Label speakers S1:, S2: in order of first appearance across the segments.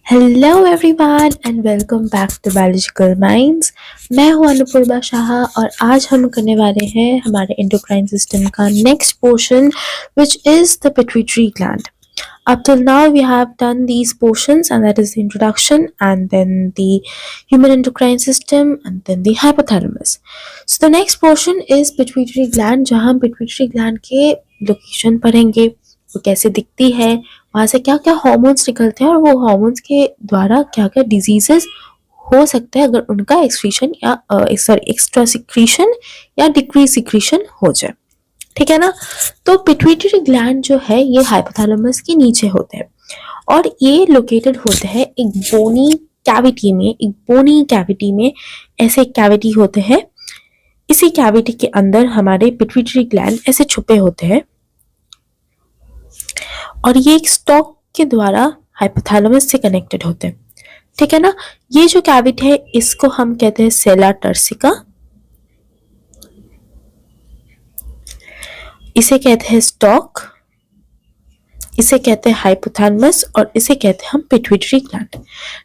S1: Hello everyone and welcome back to biological minds. मैं हूं अनुपूर्वा शाह और आज हम करने वाले हैं हमारे एंडोक्राइन सिस्टम का next portion which is the pituitary gland. Up till now we have done these portions, and that is the introduction and then the human endocrine system and then the hypothalamus. So the next portion is pituitary gland, जहाँ हम pituitary gland के location पढ़ेंगे, वो कैसे दिखती है, वहाँ से क्या क्या हॉर्मोन्स निकलते हैं और वो हॉर्मोन्स के द्वारा क्या क्या डिजीजेस हो सकते हैं अगर उनका एक्सक्रीशन या एक्स्ट्रा सिक्रीशन या डिक्रीज सिक्रीशन हो जाए. ठीक है ना. तो पिट्यूटरी ग्लैंड जो है ये हाइपोथैलेमस के नीचे होते हैं और ये लोकेटेड होते हैं एक बोनी कैविटी में. ऐसे कैविटी होते हैं, इसी कैविटी के अंदर हमारे पिट्यूटरी ग्लैंड ऐसे छुपे होते हैं और ये एक स्टॉक के द्वारा हाइपोथैलेमस से कनेक्टेड होते हैं. ठीक है ना. ये जो कैविटी है इसको हम कहते हैं सेला टर्सिका, इसे कहते हैं स्टॉक, इसे कहते हैं हाइपोथैलेमस और इसे कहते हैं हम पिट्यूटरी ग्लैंड.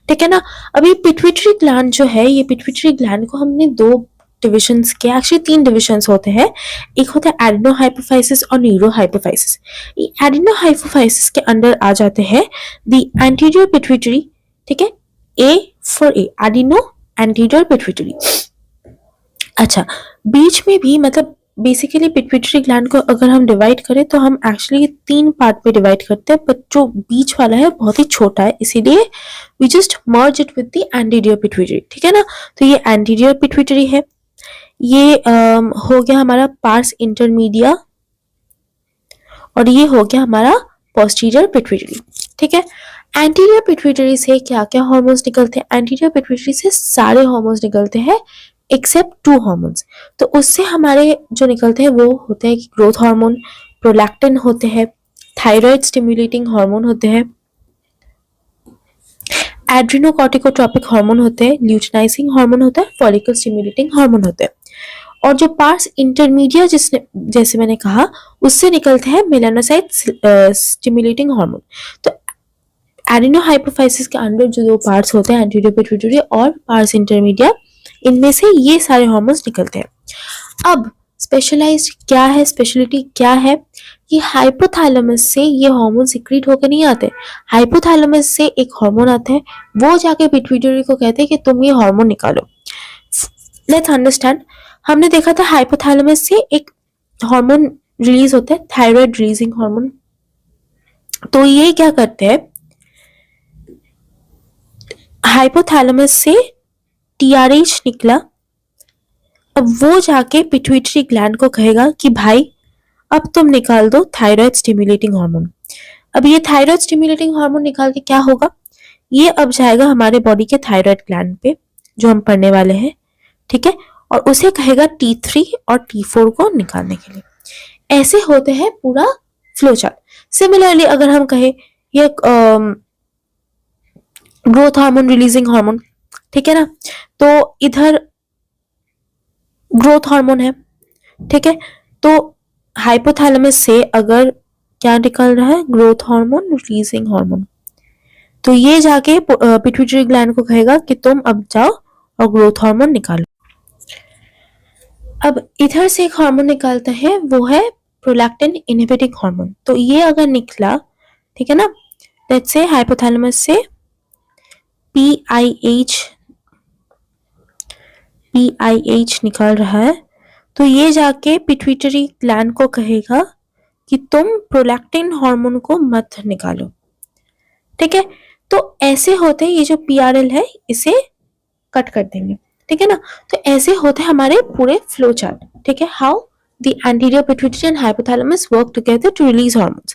S1: ठीक है ना. अभी पिट्यूटरी ग्लैंड जो है, ये पिट्यूटरी ग्लैंड को हमने दो डिविजन्स के, एक्चुअली तीन डिविजन्स होते हैं. एक होता है एडिनोहाइपोफाइसिस और न्यूरोहाइपोफाइसिस. ये एडिनोहाइपोफाइसिस के अंडर आ जाते हैं द एंटीरियर पिट्यूटरी. ठीक है, A for a, adeno anterior pituitary. अच्छा, बीच में भी मतलब बेसिकली पिट्यूटरी ग्लैंड को अगर हम डिवाइड करें तो हम एक्चुअली तीन पार्ट में डिवाइड करते हैं, बट जो बीच वाला है बहुत ही छोटा है, इसीलिए we just merge it with the anterior pituitary. ठीक है ना. तो ये एंटीरियर पिट्यूटरी है, ये हो गया हमारा पार्स इंटरमीडिया और ये हो गया हमारा पोस्टीरियर पिट्यूटरी. ठीक है. एंटीरियर पिट्यूटरी से क्या क्या हार्मोन्स निकलते हैं? एंटीरियर पिट्यूटरी से सारे हार्मोन्स निकलते हैं एक्सेप्ट टू हार्मोन्स. तो उससे हमारे जो निकलते हैं वो होते हैं ग्रोथ हार्मोन, प्रोलैक्टिन होते हैं, थायराइड स्टिमुलेटिंग हार्मोन होते हैं, एड्रिनोकॉर्टिकोट्रोपिक हार्मोन होते हैं, ल्यूटिनाइजिंग हार्मोन होता है, फॉलिकल स्टिमुलेटिंग हार्मोन होते हैं. और जो पार्स इंटरमीडिया जैसे मैंने कहा उससे निकलते हैं मेलानोसाइट स्टिमुलेटिंग हार्मोन. तो एडिनोहाइपोफाइसिस के अंदर जो दो पार्ट्स होते हैं, एंटीरियर पिट्यूटरी और पार्स इंटरमीडिया, इनमें से ये सारे हार्मोन्स निकलते हैं. अब स्पेशलाइज्ड क्या है, स्पेशलिटी क्या है? ये हाइपोथैलेमस से ये हार्मोन सिक्रीट होकर नहीं आते. हाइपोथैलेमस से एक हार्मोन आता है, वो जाके पिट्यूटरी को कहते हैं कि तुम ये हार्मोन निकालो. Let's understand. हमने देखा था हाइपोथैलेमस से एक हार्मोन रिलीज होता है, थायराइड रिलीजिंग हार्मोन. तो ये क्या करते हैं, हाइपोथैलेमस से TRH निकला, अब वो जाके पिट्यूटरी ग्लैंड को कहेगा कि भाई अब तुम निकाल दो थायराइड स्टिमुलेटिंग हार्मोन. अब ये थायराइड स्टिमुलेटिंग हार्मोन निकाल के क्या होगा, ये अब जाएगा हमारे बॉडी के थायराइड ग्लैंड पे जो हम पढ़ने वाले हैं. ठीक है. और उसे कहेगा T3 और T4 को निकालने के लिए. ऐसे होते हैं पूरा फ्लो चार्ट. सिमिलरली अगर हम कहें ये ग्रोथ हार्मोन रिलीजिंग हार्मोन, ठीक है ना, तो इधर ग्रोथ हार्मोन है. ठीक है. तो हाइपोथैलेमस से अगर क्या निकल रहा है, ग्रोथ हार्मोन रिलीजिंग हार्मोन, तो ये जाके पिट्यूटरी ग्लैंड को कहेगा कि तुम अब जाओ और ग्रोथ हार्मोन निकालो. अब इधर से एक हार्मोन निकालता है, वो है प्रोलैक्टिन इनहिबिटिंग हार्मोन. तो ये अगर निकला, ठीक है ना, लेट्स से हाइपोथैलेमस से PIH निकाल रहा है, तो ये जाके पिट्यूटरी ग्लैंड को कहेगा कि तुम प्रोलैक्टिन हार्मोन को मत निकालो. ठीक है. तो ऐसे होते हैं, ये जो PRL है इसे कट कर देंगे. ठीक है ना. तो ऐसे होते हैं हमारे पूरे फ्लो चार्ट. ठीक है. How the anterior pituitary and hypothalamus work together to release hormones.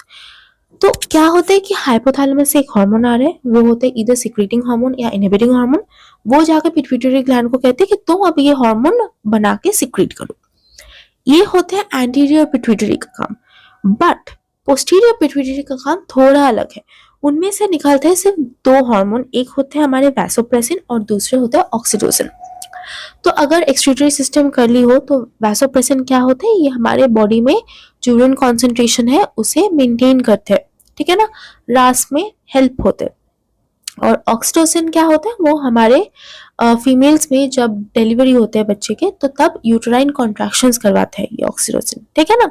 S1: तो क्या होता है कि हाइपोथैलेमस से एक हार्मोन आ रहा है, वो होते हैं इधर सिक्रीटिंग हार्मोन या इनहिबिटिंग हार्मोन. वो जाकर पिट्यूटरी ग्लैंड को कहते हैं कि तुम अब ये हार्मोन बना के सिक्रीट करो. ये होते हैं एंटीरियर पिट्यूटरी का काम. बट पोस्टीरियर पिट्यूटरी का काम थोड़ा अलग है. उनमें से निकलते हैं सिर्फ दो हार्मोन. एक होते हैं हमारे वैसोप्रेसिन और दूसरे होते हैं ऑक्सीटोसिन. तो अगर एक्सक्रीटरी सिस्टम कर ली हो तो वैसोप्रेसिन क्या होते हैं, ये हमारे बॉडी में जो यूरिन कॉन्सेंट्रेशन है उसे मेंटेन करते हैं. ठीक है ना, रास में हेल्प होते हैं. और ऑक्सीटोसिन क्या होता है, वो हमारे फीमेल्स में जब डिलीवरी होते हैं बच्चे के, तो तब यूटेराइन कॉन्ट्रैक्शंस करवाता है ये ऑक्सीटोसिन, ठीक है ना।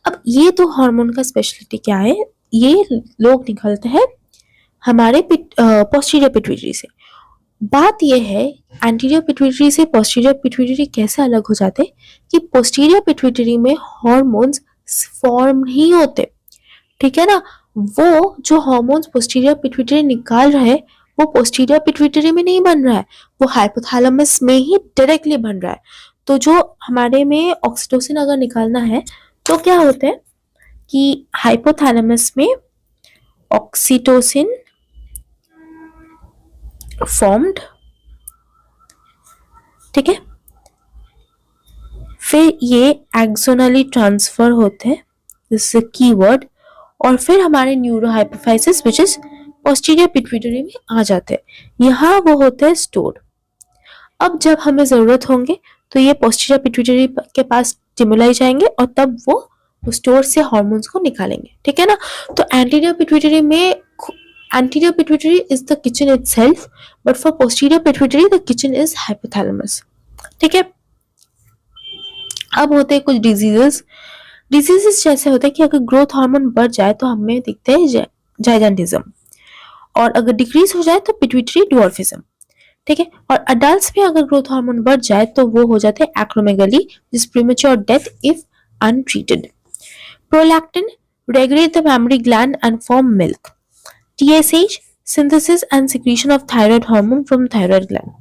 S1: अब ये तो हार्मोन का स्पेशलिटी क्या है, ये लोग निकलते हैं हमारे पोस्टीरियर पिट्यूटरी से। बात यह है एंटीरियर पिट्यूटरी से पोस्टीरियर पिट्यूटरी कैसे अलग हो जाते कि पोस्टीरियर पिट्यूटरी में हार्मोन्स फॉर्म नहीं होते, ठीक है ना। वो जो हार्मोन्स पोस्टीरियर पिट्यूटरी निकाल रहा है वो पोस्टीरियर पिट्यूटरी में नहीं बन रहा है, वो हाइपोथैलेमस में ही डायरेक्टली बन रहा है। तो जो हमारे में ऑक्सीटोसिन अगर निकालना है तो क्या होता है कि हाइपोथैलेमस में ऑक्सीटोसिन फॉर्म्ड, ठीक है, फिर ये एक्सोनली ट्रांसफर होते हैं, दिस इज कीवर्ड, और फिर हमारे neuro hypophysis which is posterior pituitary में आ जाते हैं, यहाँ वो होते हैं स्टोर्ड। अब जब हमें जरूरत होंगे तो ये पोस्टीरियर पिट्यूटरी के पास स्टिमुलाई जाएंगे और तब वो स्टोर से हार्मोन्स को निकालेंगे, ठीक है ना। तो एंटीरियर पिट्यूटरी में anterior pituitary is the kitchen itself, but for posterior pituitary the kitchen is hypothalamus, ठीक है। अब होते हैं कुछ डिजीजेस जैसे होते हैं कि अगर ग्रोथ हार्मोन बढ़ जाए तो हमें दिखते हैं जाइजेंटिज्म, और अगर डिक्रीज हो जाए तो पिट्यूटरी ड्वार्फिज्म, ठीक है। और अडल्ट्स में अगर ग्रोथ हार्मोन बढ़ जाए तो वो हो जाते हैं एक्रोमेगाली, जिस premature death if untreated. Prolactin regulate the memory gland and form milk. TSH, synthesis and secretion of thyroid hormone from thyroid gland.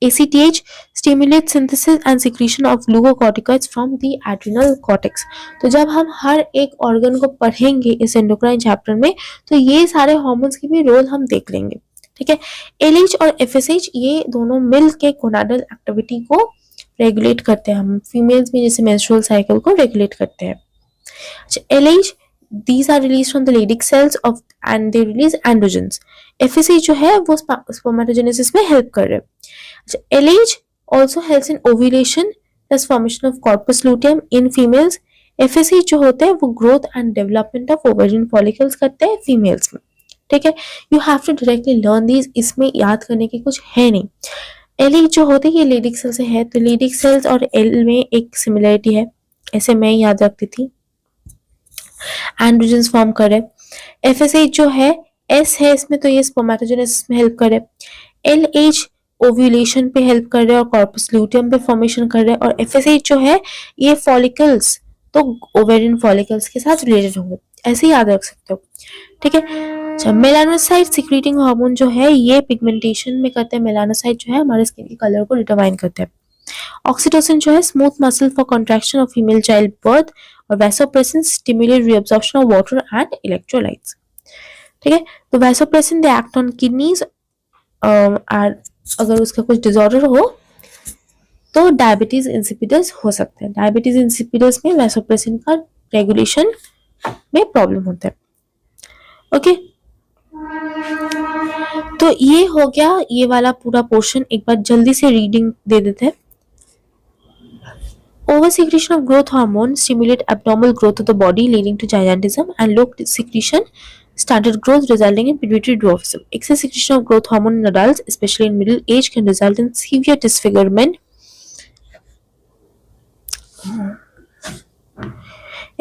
S1: ACTH stimulates synthesis and secretion of glucocorticoids from the adrenal cortex. तो जब हम हर एक organ को पढ़ेंगे इस endocrine chapter में तो ये सारे हार्मोन्स की भी रोल हम देख लेंगे, ठीक है। LH और FSH ये दोनों मिल के गोनाडल एक्टिविटी को रेगुलेट करते हैं, हम फीमेल्स में जैसे मेंस्ट्रुअल साइकिल को रेगुलेट करते हैं। अच्छा, LH these are released from the Leydig cells of and they release androgens. FSH जो है वो spermatogenesis में help कर रहे हैं। अच्छा, LH also helps in ovulation, thus formation of corpus luteum in females. FSH जो होते हैं वो growth and development of ovarian follicles करते हैं females में, ठीक है। You have to directly learn these, इसमें याद करने की कुछ है नहीं। LH जो होते हैं ये Leydig cells से है, तो Leydig cells और L में एक सिमिलरिटी है, ऐसे मैं याद रखती थी, एंड्रोजेंस फॉर्म करे। FSH जो है S है इसमें, तो ये स्पर्मेटोजेनेसिस में हेल्प करे। LH ओव्यूलेशन पे हेल्प कर रहे हैं और कॉर्पस ल्यूटियम पे फॉर्मेशन कर रहे हैं, और FSH जो है ये फॉलिकल्स, तो ओवेरियन फॉलिकल्स के साथ रिलेटेड होंगे, ऐसे ही याद रख सकते हो, ठीक है। अच्छा, मेलानोसाइट सिक्रीटिंग हार्मोन जो है ये पिगमेंटेशन में करते हैं, मेलानोसाइट जो है हमारे स्किन के कलर को डिटरमाइन करते हैं। ऑक्सीटोसिन जो है smooth muscle for contraction of female child birth, और vasopressin stimulate reabsorption of water and electrolytes, ठीक है। तो vasopressin they act on kidneys, अगर उसका कुछ डिसऑर्डर हो तो डायबिटीज इंसिपिडस हो सकता है, डायबिटीज इंसिपिडस में वैसोप्रेसिन का रेगुलेशन में प्रॉब्लम होता है, ओके। तो ये हो गया ये वाला पूरा पोर्शन, एक बार जल्दी से रीडिंग दे देते हैं। Oversecretion of growth hormone stimulate abnormal growth of the body leading to gigantism, and low secretion stunted growth resulting in pituitary dwarfism. Excess secretion of growth hormone in adults, especially in middle age, can result in severe disfigurement,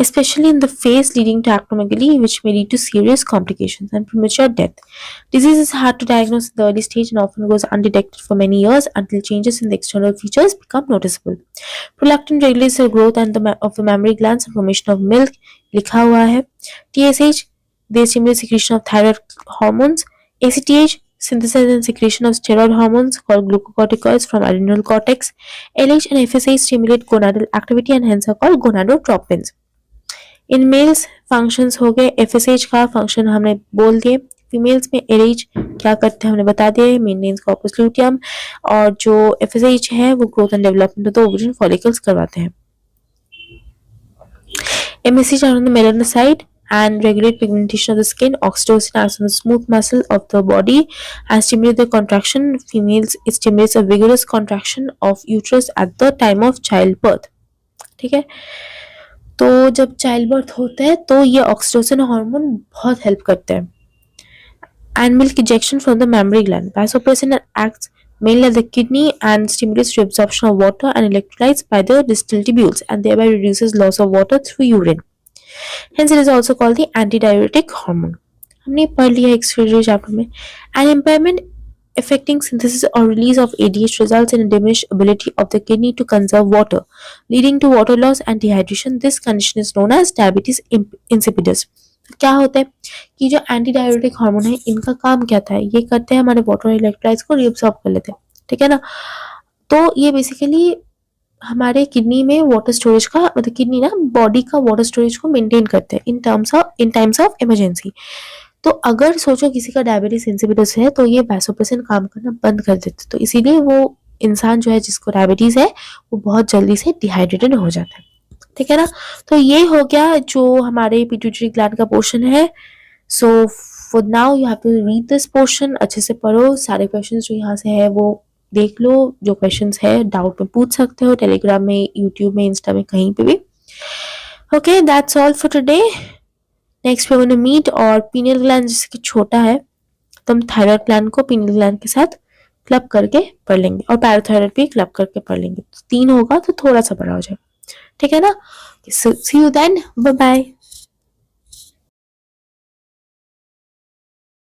S1: especially in the face, leading to acromegaly, which may lead to serious complications and premature death. Disease is hard to diagnose in the early stage and often goes undetected for many years until changes in the external features become noticeable. Prolactin regulates the growth and of the mammary glands and formation of milk. लिखा हुआ है। TSH, they stimulate secretion of thyroid hormones. ACTH, synthesis and secretion of steroid hormones called glucocorticoids from adrenal cortex. LH and FSH stimulate gonadal activity and hence are called gonadotropins. In males functions हो गए, FSH का function हमने बोल दिए, females में LH क्या करते हैं हमने बता दिया, मेंटेन्स कॉर्पस ल्यूटियम, और जो FSH है वो growth and development of the ovarian follicles करवाते हैं। MSH are on the melanocyte and regulate pigmentation of the skin. Oxytocin acts on the smooth muscle of the body and stimulate the contraction. Females, it stimulates a vigorous contraction of uterus at the time of childbirth, ठीक है। तो जब child birth होता है तो ये oxytocin hormone बहुत help करते हैं। and milk ejection from the mammary gland. Vasopressin acts mainly at the kidney and stimulates reabsorption of water and electrolytes by the distal tubules and thereby reduces loss of water through urine. Hence, it is also called the antidiuretic hormone. हमने पढ़ लिया excretory chapter में. An impairment affecting synthesis or release of ADH results in a diminished ability of the kidney to conserve water, leading to water loss and dehydration. This condition is known as diabetes insipidus. क्या होता है कि जो anti diuretic hormone है इनका काम क्या था, ये करते हैं हमारे वाटर इलेक्ट्रोलाइट्स को रीअब्सॉर्ब कर लेते हैं, ठीक है ना. तो ये बेसिकली हमारे किडनी में वाटर स्टोरेज का मतलब किडनी ना बॉडी का वाटर स्टोरेज को मेंटेन करते हैं इन टाइम्स ऑफ इमरजेंसी. तो अगर सोचो किसी का डायबिटीज इंसिपिडस है तो ये वैसोप्रेसिन काम करना बंद कर देते, तो इसीलिए वो इंसान जो है जिसको डायबिटीज है वो बहुत जल्दी से डिहाइड्रेटेड हो जाता है, ठीक है ना. तो ये हो गया जो हमारे पिट्यूटरी ग्लैंड का पोर्शन है. So for now you have to read this portion, अच्छे से पढ़ो, सारे क्वेश्चंस जो यहाँ से है वो देख लो. जो क्वेश्चंस है डाउट में पूछ सकते हो टेलीग्राम में, यूट्यूब में, इंस्टा में, कहीं पे भी. Okay, that's all for today. Next we gonna meet. और पीनियल ग्लैंड जैसे कि छोटा है तो हम थायराइड ग्लैंड को पीनियल ग्लैंड के साथ क्लब करके पढ़ लेंगे और पैराथायराइड भी क्लब करके पढ़ लेंगे. 3 होगा तो थोड़ा सा बड़ा हो जाएगा, ठीक है ना. सी यू देन, बाय बाय.